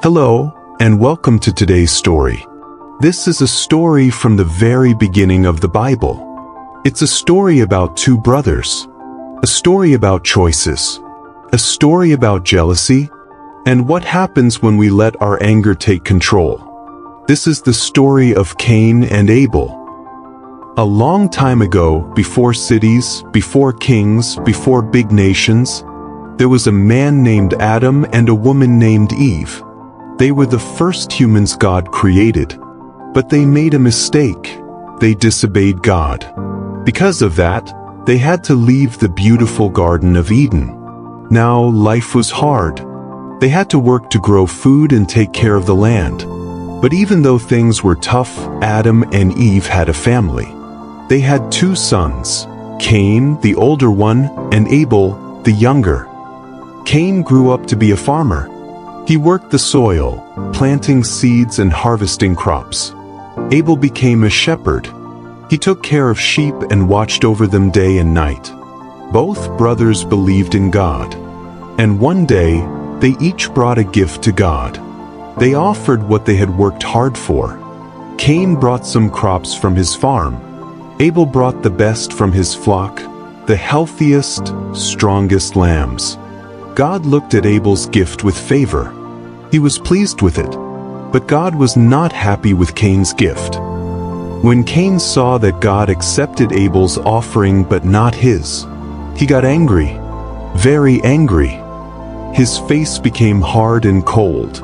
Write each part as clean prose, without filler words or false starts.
Hello, and welcome to today's story. This is a story from the very beginning of the Bible. It's a story about two brothers, a story about choices, a story about jealousy, and what happens when we let our anger take control. This is the story of Cain and Abel. A long time ago, before cities, before kings, before big nations, there was a man named Adam and a woman named Eve. They were the first humans God created, but they made a mistake. They disobeyed God. Because of that, they had to leave the beautiful Garden of Eden. Now, life was hard. They had to work to grow food and take care of the land. But even though things were tough, Adam and Eve had a family. They had two sons, Cain, the older one, and Abel, the younger. Cain grew up to be a farmer. He worked the soil, planting seeds and harvesting crops. Abel became a shepherd. He took care of sheep and watched over them day and night. Both brothers believed in God. And one day, they each brought a gift to God. They offered what they had worked hard for. Cain brought some crops from his farm. Abel brought the best from his flock, the healthiest, strongest lambs. God looked at Abel's gift with favor. He was pleased with it, but God was not happy with Cain's gift. When Cain saw that God accepted Abel's offering but not his, he got angry, very angry. His face became hard and cold.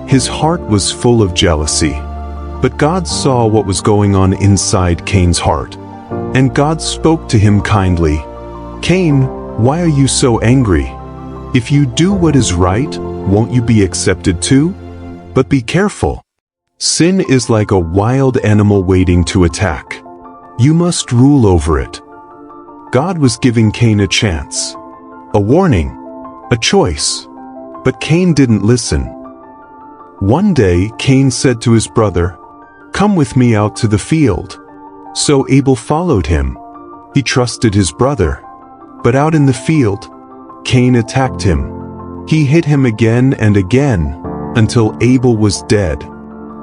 His heart was full of jealousy. But God saw what was going on inside Cain's heart, and God spoke to him kindly. "Cain, why are you so angry? If you do what is right, won't you be accepted too? But be careful. Sin is like a wild animal waiting to attack. You must rule over it." God was giving Cain a chance, a warning, a choice. But Cain didn't listen. One day, Cain said to his brother, "Come with me out to the field." So Abel followed him. He trusted his brother. But out in the field, Cain attacked him. He hit him again and again, until Abel was dead.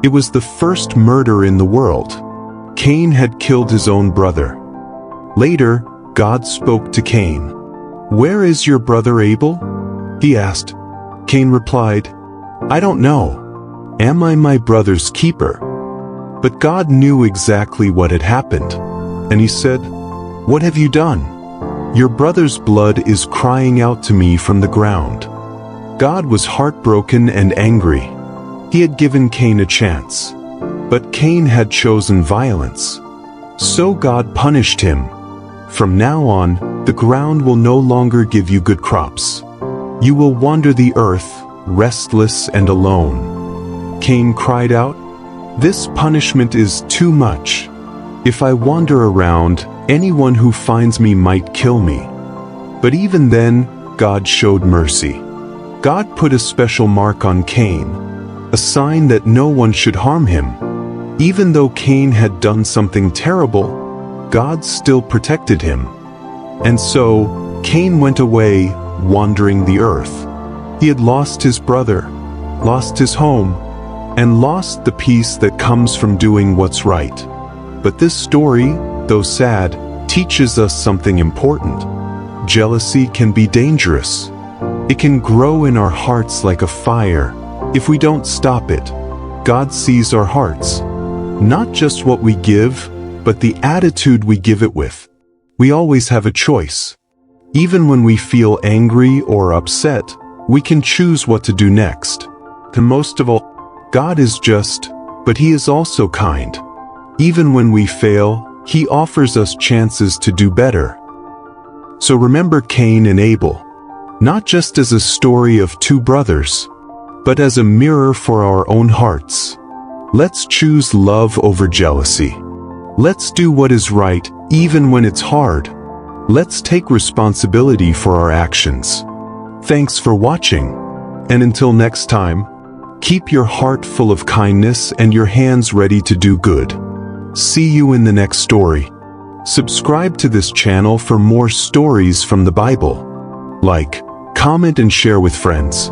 It was the first murder in the world. Cain had killed his own brother. Later, God spoke to Cain. "Where is your brother Abel?" he asked. Cain replied, "I don't know. Am I my brother's keeper?" But God knew exactly what had happened, and he said, "What have you done? Your brother's blood is crying out to me from the ground." God was heartbroken and angry. He had given Cain a chance, but Cain had chosen violence. So God punished him. From now on, the ground will no longer give you good crops. You will wander the earth, restless and alone. Cain cried out, "This punishment is too much. If I wander around, anyone who finds me might kill me." But even then, God showed mercy. God put a special mark on Cain, a sign that no one should harm him. Even though Cain had done something terrible, God still protected him. And so, Cain went away, wandering the earth. He had lost his brother, lost his home, and lost the peace that comes from doing what's right. But this story, though sad, teaches us something important. Jealousy can be dangerous. It can grow in our hearts like a fire if we don't stop it. God sees our hearts, not just what we give, but the attitude we give it with. We always have a choice. Even when we feel angry or upset, we can choose what to do next. And most of all, God is just, but He is also kind. Even when we fail, He offers us chances to do better. So remember Cain and Abel, not just as a story of two brothers, but as a mirror for our own hearts. Let's choose love over jealousy. Let's do what is right, even when it's hard. Let's take responsibility for our actions. Thanks for watching. And until next time, keep your heart full of kindness and your hands ready to do good. See you in the next story. Subscribe to this channel for more stories from the Bible. Like, comment and share with friends.